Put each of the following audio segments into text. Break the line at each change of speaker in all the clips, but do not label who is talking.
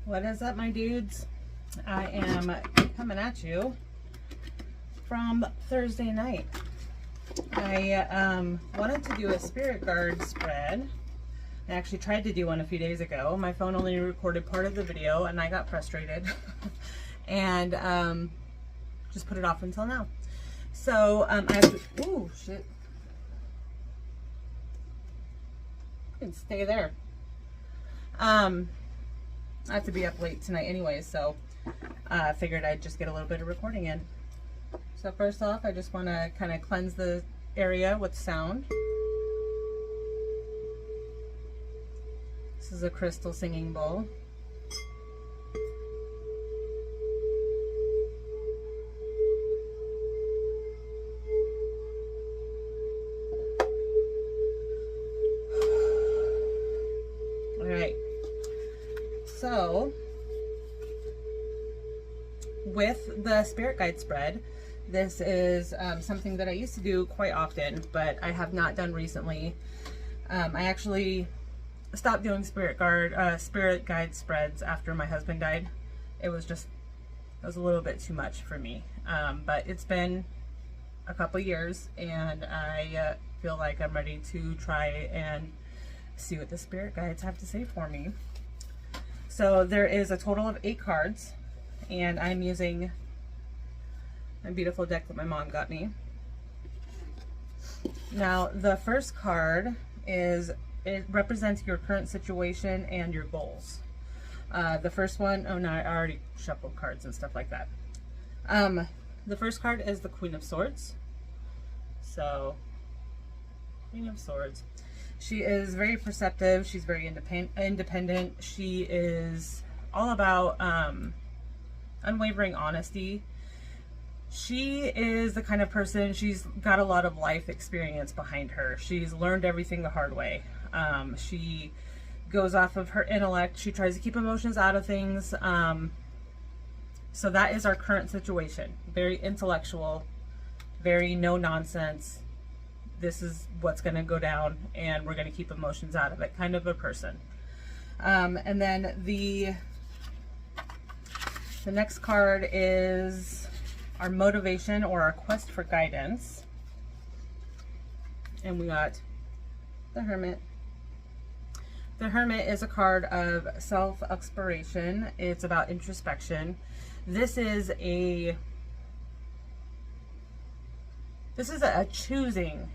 What is up, my dudes? I am coming at you from Thursday night. I wanted to do a spirit guard spread. I actually tried to do one a few days ago. My phone only recorded part of the video and I got frustrated and just put it off until now. So I have to, ooh, shit. You can stay there. I have to be up late tonight anyway, so I figured I'd just get a little bit of recording in. So first off, I just want to kind of cleanse the area with sound. This is a crystal singing bowl. So, with the spirit guide spread, this is something that I used to do quite often, but I have not done recently. I actually stopped doing spirit guide spreads after my husband died. It was a little bit too much for me. But it's been a couple years, and I feel like I'm ready to try and see what the spirit guides have to say for me. So there is a total of 8 cards, and I'm using a beautiful deck that my mom got me. Now the first card it represents your current situation and your goals. The first one, oh no, I already shuffled cards and stuff like that. The first card is the Queen of Swords. So, Queen of Swords. She is very perceptive. She's very independent. She is all about unwavering honesty. She is the kind of person, she's got a lot of life experience behind her. She's learned everything the hard way. She goes off of her intellect. She tries to keep emotions out of things. So that is our current situation. Very intellectual, very no nonsense. This is what's going to go down, and we're going to keep emotions out of it, kind of a person. And then the next card is our motivation or our quest for guidance. And we got the Hermit. The Hermit is a card of self-exploration. It's about introspection. This is a choosing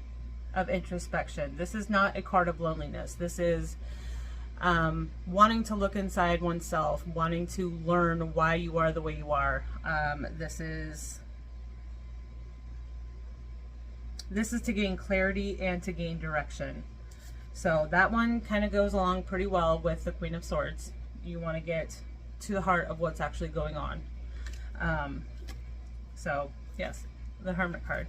of introspection. This is not a card of loneliness. This is wanting to look inside oneself, wanting to learn why you are the way you are. This is to gain clarity and to gain direction. So that one kind of goes along pretty well with the Queen of Swords. You want to get to the heart of what's actually going on. So yes, the Hermit card.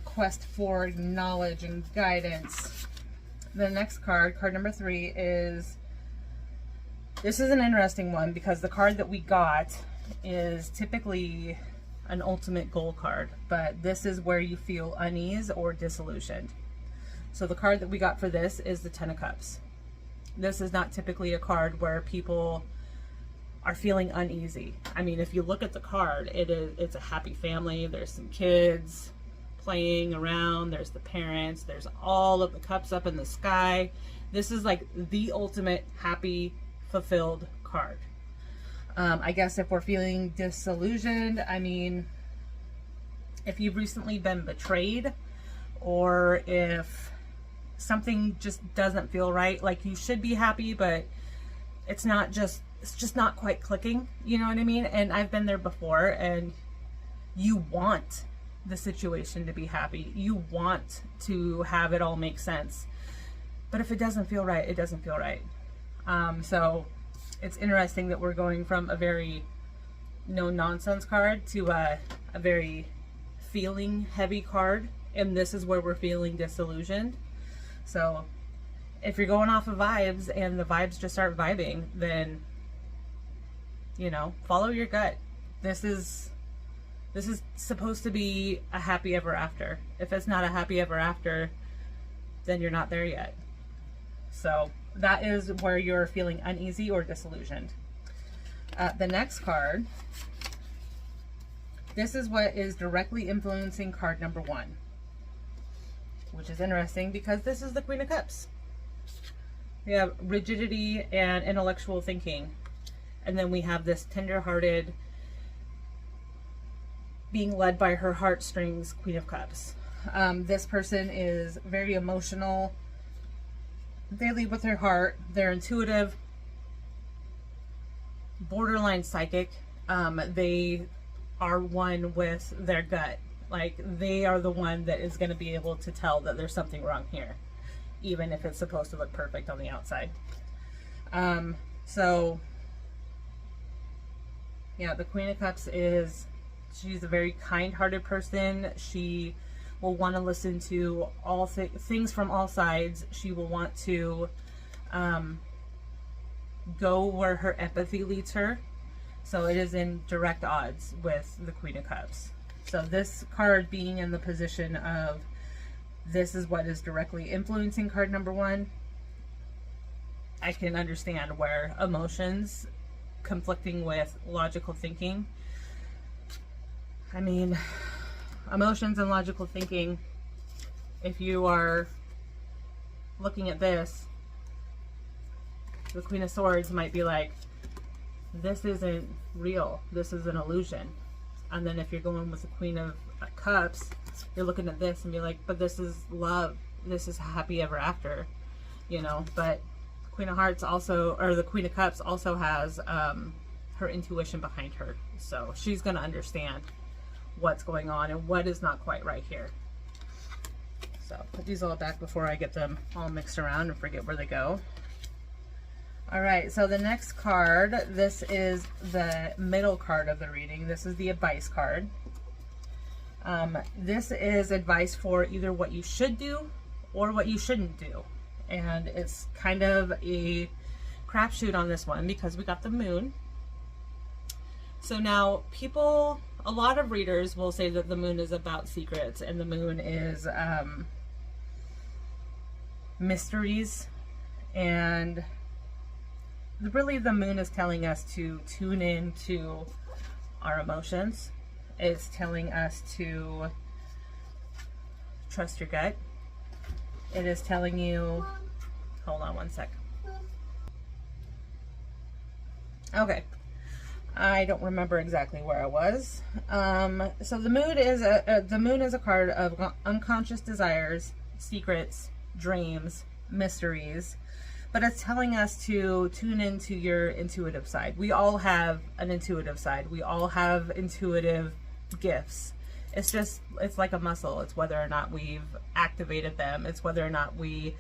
Quest for knowledge and guidance. The next card, card number 3, this is an interesting one because the card that we got is typically an ultimate goal card, but this is where you feel unease or disillusioned. So the card that we got for this is the 10 of Cups. This is not typically a card where people are feeling uneasy. I mean, if you look at the card, it's a happy family. There's some kids playing around, there's the parents, there's all of the cups up in the sky. This is like the ultimate happy, fulfilled card. I guess if we're feeling disillusioned, I mean, if you've recently been betrayed, or if something just doesn't feel right, like you should be happy, but it's just not quite clicking, you know what I mean? And I've been there before, and you want the situation to be happy. You want to have it all make sense. But if it doesn't feel right, it doesn't feel right. So it's interesting that we're going from a very no nonsense card to a very feeling heavy card. And this is where we're feeling disillusioned. So if you're going off of vibes and the vibes just aren't vibing, then, you know, follow your gut. This is supposed to be a happy ever after. If it's not a happy ever after, then you're not there yet. So that is where you're feeling uneasy or disillusioned. The next card, this is what is directly influencing card number 1, which is interesting because this is the Queen of Cups. We have rigidity and intellectual thinking, and then we have this tender-hearted, being led by her heartstrings, Queen of Cups. This person is very emotional. They lead with their heart. They're intuitive, borderline psychic. They are one with their gut. Like, they are the one that is going to be able to tell that there's something wrong here, even if it's supposed to look perfect on the outside. So yeah, the Queen of Cups she's a very kind-hearted person. She will want to listen to all things from all sides. She will want to go where her empathy leads her. So it is in direct odds with the Queen of Cups. So this card being in the position of, this is what is directly influencing card number 1, I can understand where emotions conflicting with logical thinking. I mean, emotions and logical thinking, if you are looking at this, the Queen of Swords might be like, this isn't real, this is an illusion. And then if you're going with the Queen of Cups, you're looking at this and be like, but this is love, this is happy ever after, you know. But Queen of Hearts also, or the Queen of Cups also has her intuition behind her, so she's going to understand what's going on and what is not quite right here. So put these all back before I get them all mixed around and forget where they go. All right, so the next card, this is the middle card of the reading. This is the advice card. This is advice for either what you should do or what you shouldn't do. And it's kind of a crapshoot on this one because we got the Moon. So now people, a lot of readers will say that the Moon is about secrets and the Moon is mysteries, and really the Moon is telling us to tune in to our emotions. It's telling us to trust your gut. It is telling you, hold on one sec. Okay, I don't remember exactly where I was. So the Moon is a card of unconscious desires, secrets, dreams, mysteries. But it's telling us to tune into your intuitive side. We all have an intuitive side. We all have intuitive gifts. It's like a muscle. It's whether or not we've activated them. It's whether or not we,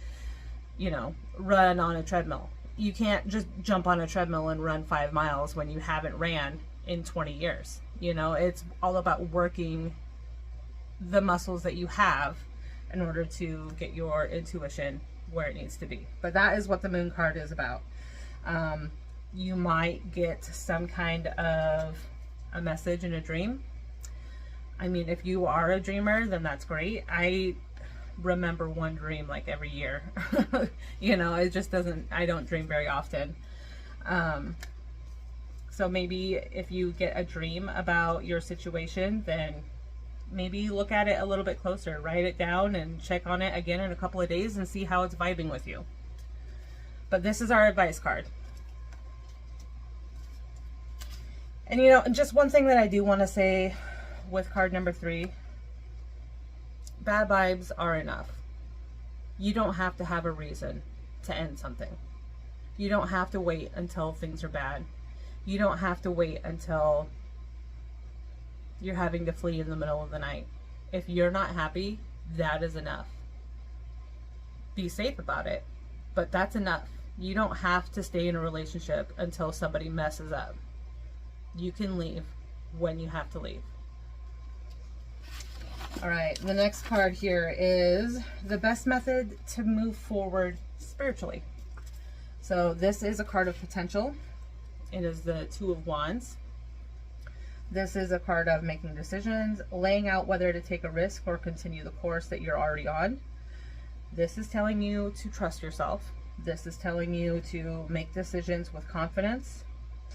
you know, run on a treadmill. You can't just jump on a treadmill and run 5 miles when you haven't ran in 20 years. You know, it's all about working the muscles that you have in order to get your intuition where it needs to be. But that is what the Moon card is about. You might get some kind of a message in a dream. I mean, if you are a dreamer, then that's great. I remember one dream like every year. You know, it just doesn't, I don't dream very often. So maybe if you get a dream about your situation, then maybe look at it a little bit closer, write it down and check on it again in a couple of days and see how it's vibing with you. But this is our advice card. And you know, just one thing that I do want to say with card number 3, bad vibes are enough. You don't have to have a reason to end something. You don't have to wait until things are bad. You don't have to wait until you're having to flee in the middle of the night. If you're not happy, that is enough. Be safe about it, but that's enough. You don't have to stay in a relationship until somebody messes up. You can leave when you have to leave. All right, the next card here is the best method to move forward spiritually. So this is a card of potential. It is the Two of Wands. This is a card of making decisions, laying out whether to take a risk or continue the course that you're already on. This is telling you to trust yourself. This is telling you to make decisions with confidence,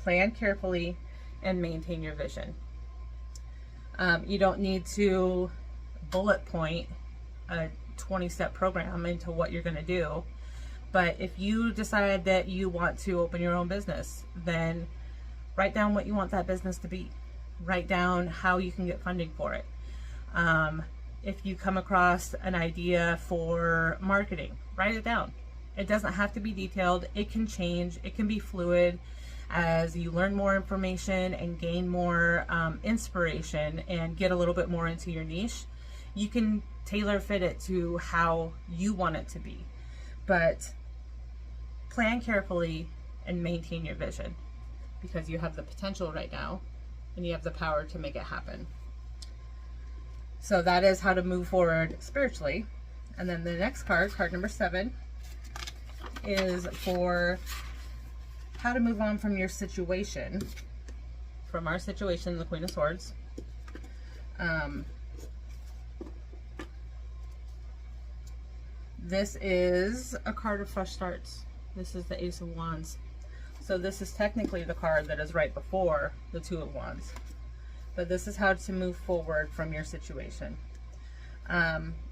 plan carefully, and maintain your vision. You don't need to bullet point a 20-step program into what you're going to do. But if you decide that you want to open your own business, then write down what you want that business to be. Write down how you can get funding for it. If you come across an idea for marketing, write it down. It doesn't have to be detailed. It can change. It can be fluid as you learn more information and gain more inspiration and get a little bit more into your niche. You can tailor fit it to how you want it to be. But plan carefully and maintain your vision, because you have the potential right now and you have the power to make it happen. So that is how to move forward spiritually. And then the next card, card number 7, is for how to move on from your situation, from our situation, the Queen of Swords. This is a card of fresh starts. This is the Ace of Wands. So this is technically the card that is right before the Two of Wands. But this is how to move forward from your situation.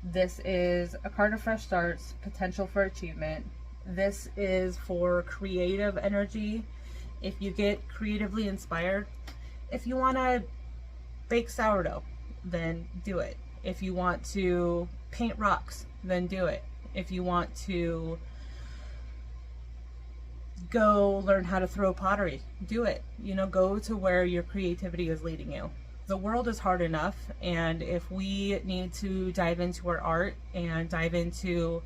This is a card of fresh starts, potential for achievement. This is for creative energy. If you get creatively inspired, if you want to bake sourdough, then do it. If you want to paint rocks, then do it. If you want to go learn how to throw pottery, do it. You know, go to where your creativity is leading you. The world is hard enough, and if we need to dive into our art and dive into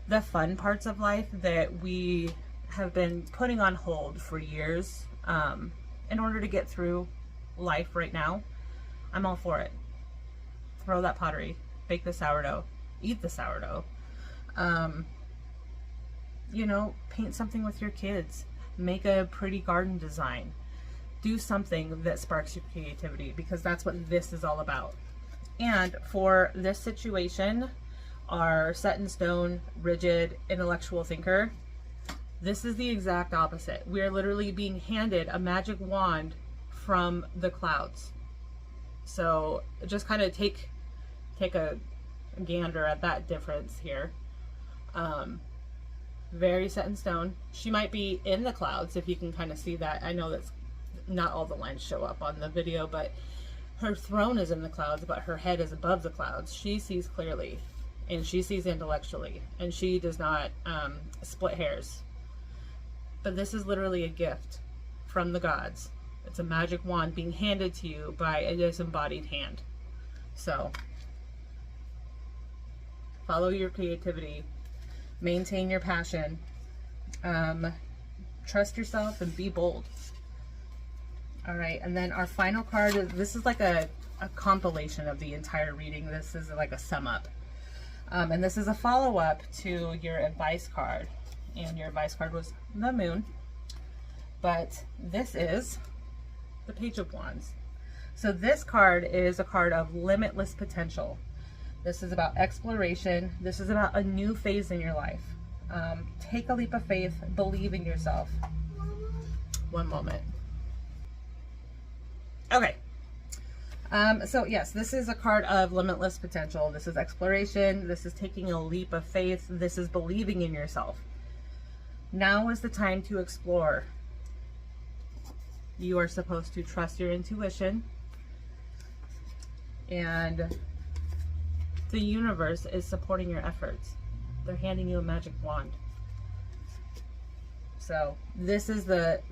the fun parts of life that we have been putting on hold for years in order to get through life right now, I'm all for it. Throw that pottery, bake the sourdough, eat the sourdough. You know, paint something with your kids, make a pretty garden design, do something that sparks your creativity, because that's what this is all about. And for this situation, our set in stone, rigid, intellectual thinker, this is the exact opposite. We are literally being handed a magic wand from the clouds. So just kind of take a gander at that difference here. Very set in stone. She might be in the clouds, if you can kind of see that. I know that's not all the lines show up on the video, but her throne is in the clouds, but her head is above the clouds. She sees clearly, and she sees intellectually, and she does not split hairs. But this is literally a gift from the gods. It's a magic wand being handed to you by a disembodied hand. So follow your creativity, maintain your passion, trust yourself, and be bold. All right, and then our final card, this is like a compilation of the entire reading. This is like a sum up. And this is a follow-up to your advice card. And your advice card was the Moon. But this is the Page of Wands. So this card is a card of limitless potential. This is about exploration. This is about a new phase in your life. Take a leap of faith. Believe in yourself. One moment. Okay. So yes, this is a card of limitless potential. This is exploration. This is taking a leap of faith. This is believing in yourself. Now is the time to explore. You are supposed to trust your intuition, and the universe is supporting your efforts. They're handing you a magic wand. So this is the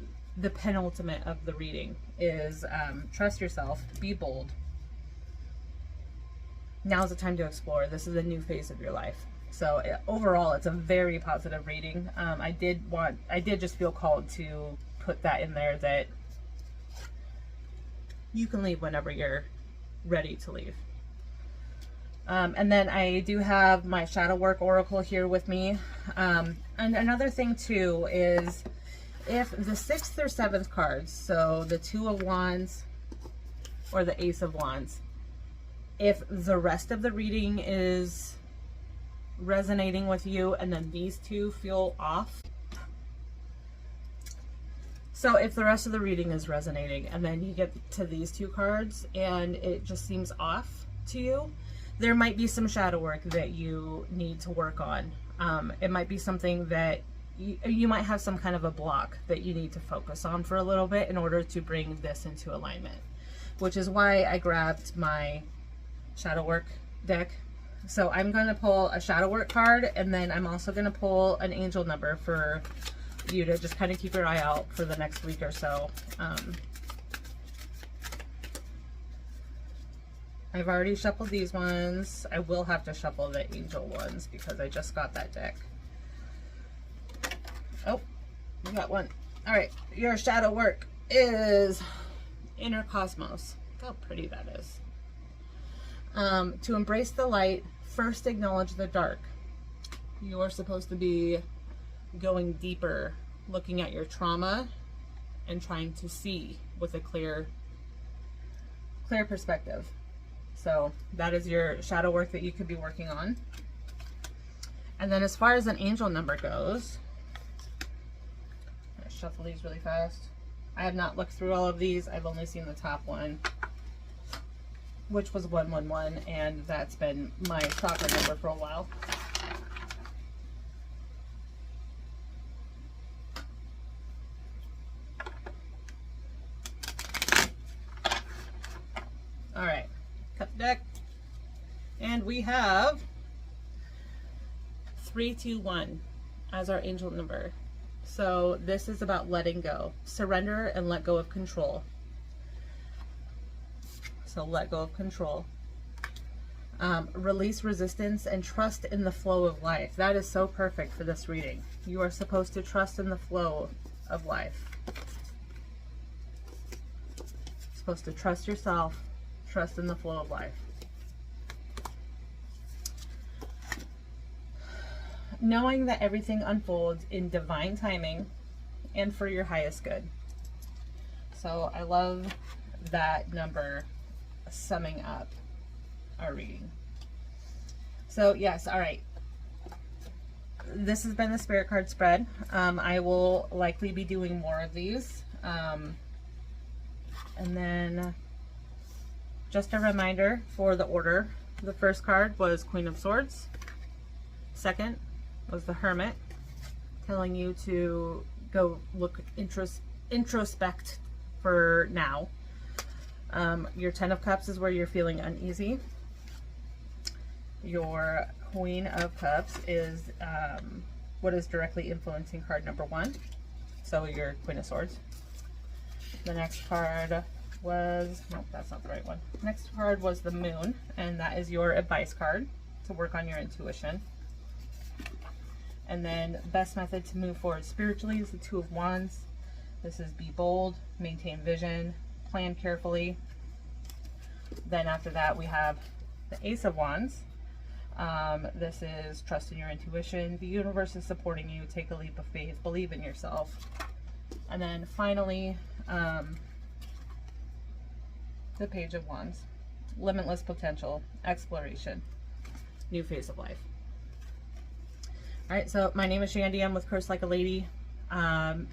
penultimate of the reading is trust yourself, be bold. Now's the time to explore. This is a new phase of your life. So overall, it's a very positive reading. I did just feel called to put that in there, that you can leave whenever you're ready to leave. And then I do have my shadow work oracle here with me. And another thing too is, if the 6th or 7th cards, so the Two of Wands or the Ace of Wands, if the rest of the reading is resonating with you, and then these two feel off. So if the rest of the reading is resonating and then you get to these two cards and it just seems off to you, there might be some shadow work that you need to work on. It might be something that you might have some kind of a block that you need to focus on for a little bit in order to bring this into alignment, which is why I grabbed my shadow work deck. So I'm going to pull a shadow work card, and then I'm also going to pull an angel number for you to just kind of keep your eye out for the next week or so. I've already shuffled these ones. I will have to shuffle the angel ones because I just got that deck. Oh, we got one. All right, your shadow work is Inner Cosmos. Look how pretty that is. To embrace the light, first acknowledge the dark. You are supposed to be going deeper, looking at your trauma and trying to see with a clear perspective. So that is your shadow work that you could be working on. And then as far as an angel number goes, I'm gonna shuffle these really fast. I have not looked through all of these. I've only seen the top one, which was 111, and that's been my chakra number for a while. All right, cut the deck, and we have 321 as our angel number. So this is about letting go, surrender and let go of control. So let go of control. Release resistance and trust in the flow of life. That is so perfect for this reading. You are supposed to trust in the flow of life. You're supposed to trust yourself, trust in the flow of life. Knowing that everything unfolds in divine timing and for your highest good. So I love that number summing up our reading. So yes, all right. This has been the spirit card spread. I will likely be doing more of these. And then just a reminder for the order. The first card was Queen of Swords. Second was the Hermit, telling you to go look introspect for now. Your 10 of Cups is where you're feeling uneasy. Your Queen of Cups is what is directly influencing card number 1. So your Queen of Swords. The next card was, nope, that's not the right one. Next card was the Moon, and that is your advice card to work on your intuition. And then best method to move forward spiritually is the Two of Wands. This is be bold, maintain vision, plan carefully. Then after that we have the Ace of Wands. This is trust in your intuition. The universe is supporting you. Take a leap of faith. Believe in yourself. And then finally, the Page of Wands. Limitless potential, exploration, new phase of life. All right, so my name is Shandi. I'm with Curse Like a Lady.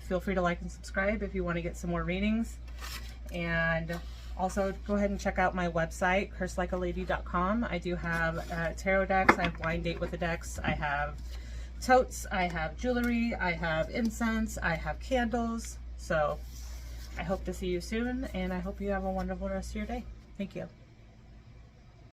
Feel free to like and subscribe if you want to get some more readings. And also go ahead and check out my website, CurseLikeALady.com. I do have tarot decks. I have blind date with the decks. I have totes. I have jewelry. I have incense. I have candles. So I hope to see you soon, and I hope you have a wonderful rest of your day. Thank you.